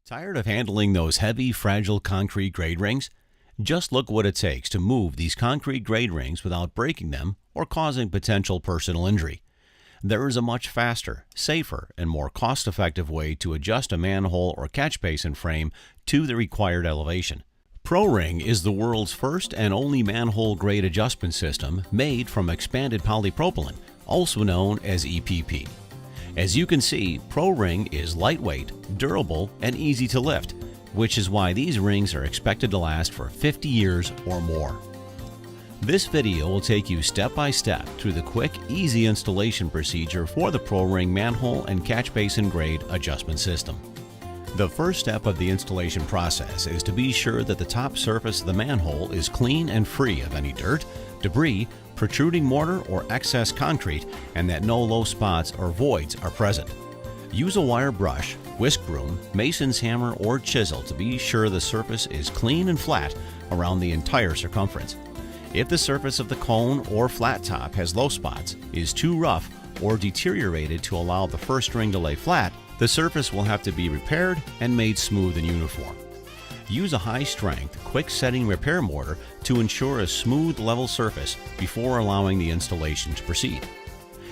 Tired of handling those heavy, fragile concrete grade rings? Just look what it takes to move these concrete grade rings without breaking them or causing potential personal injury. There is a much faster, safer, and more cost-effective way to adjust a manhole or catch basin frame to the required elevation. Pro Ring is the world's first and only manhole grade adjustment system made from expanded polypropylene, also known as EPP. As you can see, Pro Ring is lightweight, durable, and easy to lift, which is why these rings are expected to last for 50 years or more. This video will take you step by step through the quick, easy installation procedure for the Pro Ring manhole and catch basin grade adjustment system. The first step of the installation process is to be sure that the top surface of the manhole is clean and free of any dirt, debris, protruding mortar, or excess concrete, and that no low spots or voids are present. Use a wire brush, whisk broom, mason's hammer, or chisel to be sure the surface is clean and flat around the entire circumference. If the surface of the cone or flat top has low spots, is too rough, or deteriorated to allow the first ring to lay flat, the surface will have to be repaired and made smooth and uniform. Use a high-strength, quick-setting repair mortar to ensure a smooth, level surface before allowing the installation to proceed.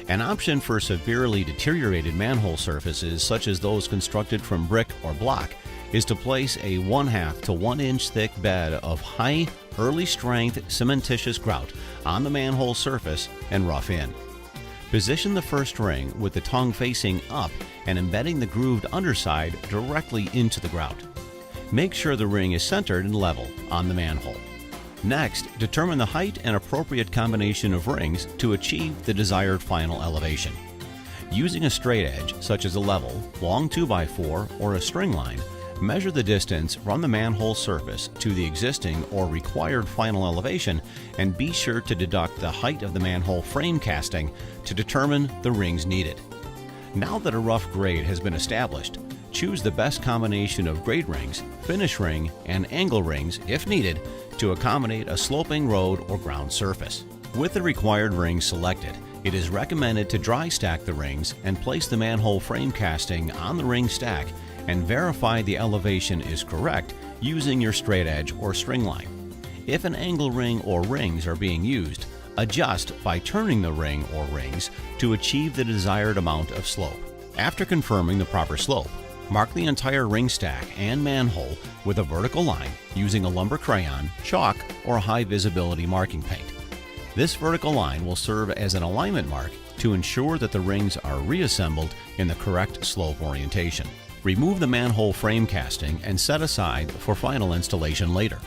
An option for severely deteriorated manhole surfaces, such as those constructed from brick or block, is to place a 1/2 to 1 inch thick bed of high, early-strength cementitious grout on the manhole surface and rough in. Position the first ring with the tongue facing up and embedding the grooved underside directly into the grout. Make sure the ring is centered and level on the manhole. Next, determine the height and appropriate combination of rings to achieve the desired final elevation. Using a straight edge, such as a level, long 2x4, or a string line, measure the distance from the manhole surface to the existing or required final elevation, and be sure to deduct the height of the manhole frame casting to determine the rings needed. Now that a rough grade has been established, choose the best combination of grade rings, finish ring, and angle rings, if needed, to accommodate a sloping road or ground surface. With the required rings selected, it is recommended to dry stack the rings and place the manhole frame casting on the ring stack and verify the elevation is correct using your straight edge or string line. If an angle ring or rings are being used, adjust by turning the ring or rings to achieve the desired amount of slope. After confirming the proper slope, mark the entire ring stack and manhole with a vertical line using a lumber crayon, chalk, or high visibility marking paint. This vertical line will serve as an alignment mark to ensure that the rings are reassembled in the correct slope orientation. Remove the manhole frame casting and set aside for final installation later.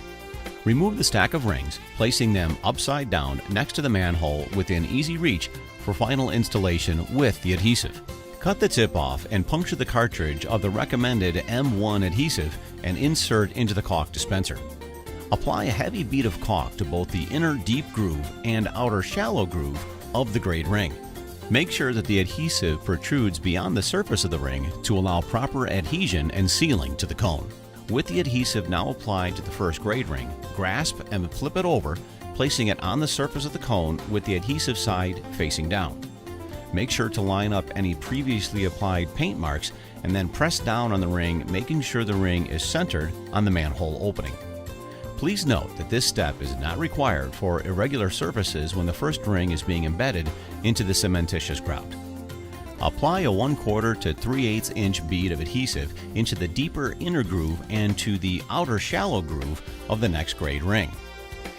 Remove the stack of rings, placing them upside down next to the manhole within easy reach for final installation with the adhesive. Cut the tip off and puncture the cartridge of the recommended M1 adhesive and insert into the caulk dispenser. Apply a heavy bead of caulk to both the inner deep groove and outer shallow groove of the grade ring. Make sure that the adhesive protrudes beyond the surface of the ring to allow proper adhesion and sealing to the cone. With the adhesive now applied to the first grade ring, grasp and flip it over, placing it on the surface of the cone with the adhesive side facing down. Make sure to line up any previously applied paint marks and then press down on the ring, making sure the ring is centered on the manhole opening. Please note that this step is not required for irregular surfaces when the first ring is being embedded into the cementitious grout. Apply a 1/4 to 3/8 inch bead of adhesive into the deeper inner groove and to the outer shallow groove of the next grade ring.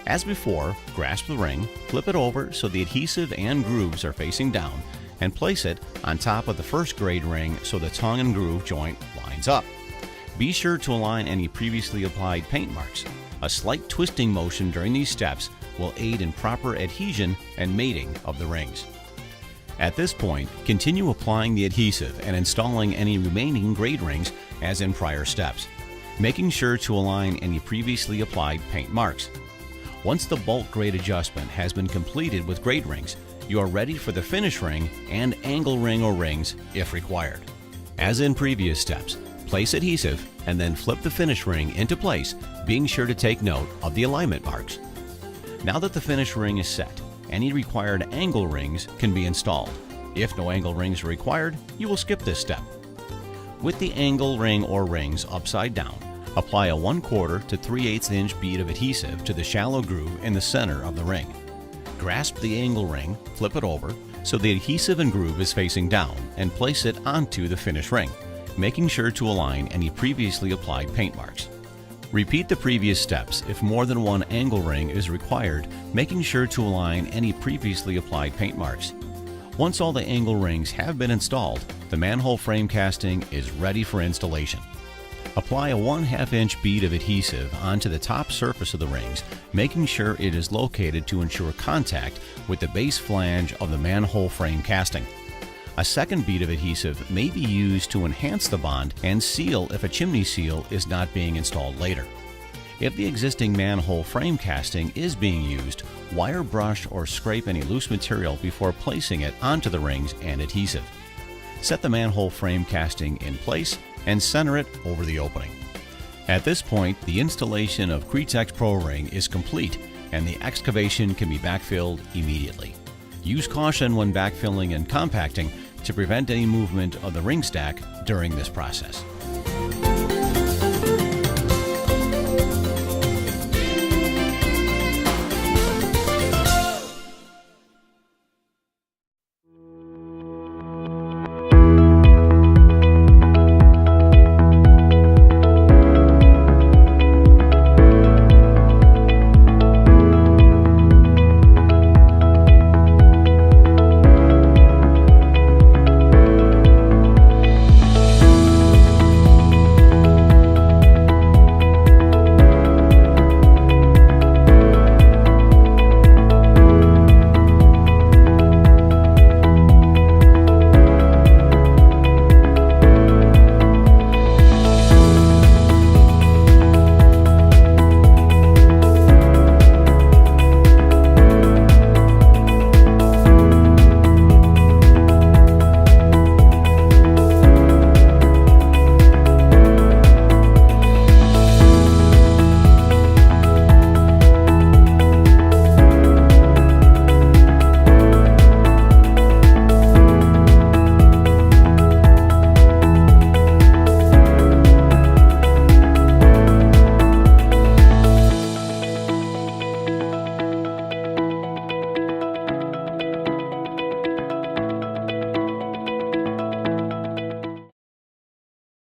As before, grasp the ring, flip it over so the adhesive and grooves are facing down, and place it on top of the first grade ring so the tongue and groove joint lines up. Be sure to align any previously applied paint marks. A slight twisting motion during these steps will aid in proper adhesion and mating of the rings. At this point, continue applying the adhesive and installing any remaining grade rings as in prior steps, making sure to align any previously applied paint marks. Once the bulk grade adjustment has been completed with grade rings, you are ready for the finish ring and angle ring or rings if required. As in previous steps, place adhesive and then flip the finish ring into place, being sure to take note of the alignment marks. Now that the finish ring is set, any required angle rings can be installed. If no angle rings are required, you will skip this step. With the angle ring or rings upside down, apply a 1/4 to 3/8 inch bead of adhesive to the shallow groove in the center of the ring. Grasp the angle ring, flip it over so the adhesive and groove is facing down, and place it onto the finished ring, making sure to align any previously applied paint marks. Repeat the previous steps if more than one angle ring is required, making sure to align any previously applied paint marks. Once all the angle rings have been installed, the manhole frame casting is ready for installation. Apply a 1/2 inch bead of adhesive onto the top surface of the rings, making sure it is located to ensure contact with the base flange of the manhole frame casting. A second bead of adhesive may be used to enhance the bond and seal if a chimney seal is not being installed later. If the existing manhole frame casting is being used, wire brush or scrape any loose material before placing it onto the rings and adhesive. Set the manhole frame casting in place and center it over the opening. At this point, the installation of Cretex Pro Ring is complete and the excavation can be backfilled immediately. Use caution when backfilling and compacting to prevent any movement of the ring stack during this process.